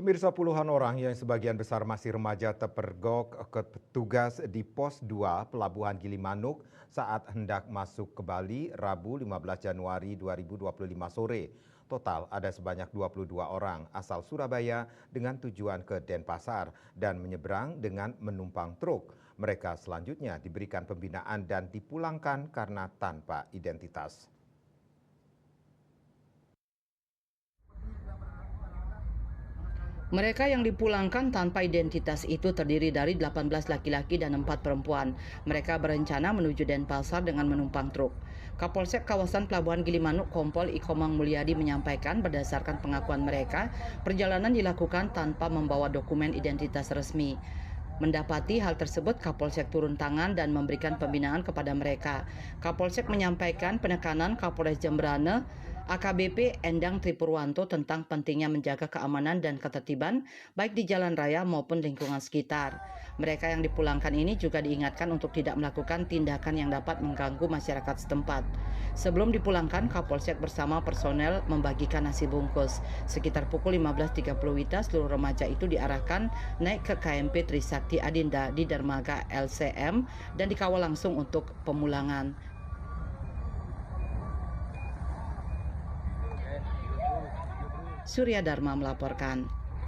Pemirsa, puluhan orang yang sebagian besar masih remaja terpergok ke petugas di Pos 2 Pelabuhan Gilimanuk saat hendak masuk ke Bali Rabu 15 Januari 2025 sore. Total ada sebanyak 22 orang asal Surabaya dengan tujuan ke Denpasar dan menyeberang dengan menumpang truk. Mereka selanjutnya diberikan pembinaan dan dipulangkan karena tanpa identitas. Mereka yang dipulangkan tanpa identitas itu terdiri dari 18 laki-laki dan 4 perempuan. Mereka berencana menuju Denpasar dengan menumpang truk. Kapolsek kawasan Pelabuhan Gilimanuk Kompol Ikomang Mulyadi menyampaikan berdasarkan pengakuan mereka, perjalanan dilakukan tanpa membawa dokumen identitas resmi. Mendapati hal tersebut, Kapolsek turun tangan dan memberikan pembinaan kepada mereka. Kapolsek menyampaikan penekanan Kapolres Jembrane AKBP Endang Tripurwanto tentang pentingnya menjaga keamanan dan ketertiban baik di jalan raya maupun lingkungan sekitar. Mereka yang dipulangkan ini juga diingatkan untuk tidak melakukan tindakan yang dapat mengganggu masyarakat setempat. Sebelum dipulangkan, Kapolsek bersama personel membagikan nasi bungkus. Sekitar pukul 15.30 WITA, seluruh remaja itu diarahkan naik ke KMP Trisakti Adinda di dermaga LCM dan dikawal langsung untuk pemulangan. Surya Dharma melaporkan.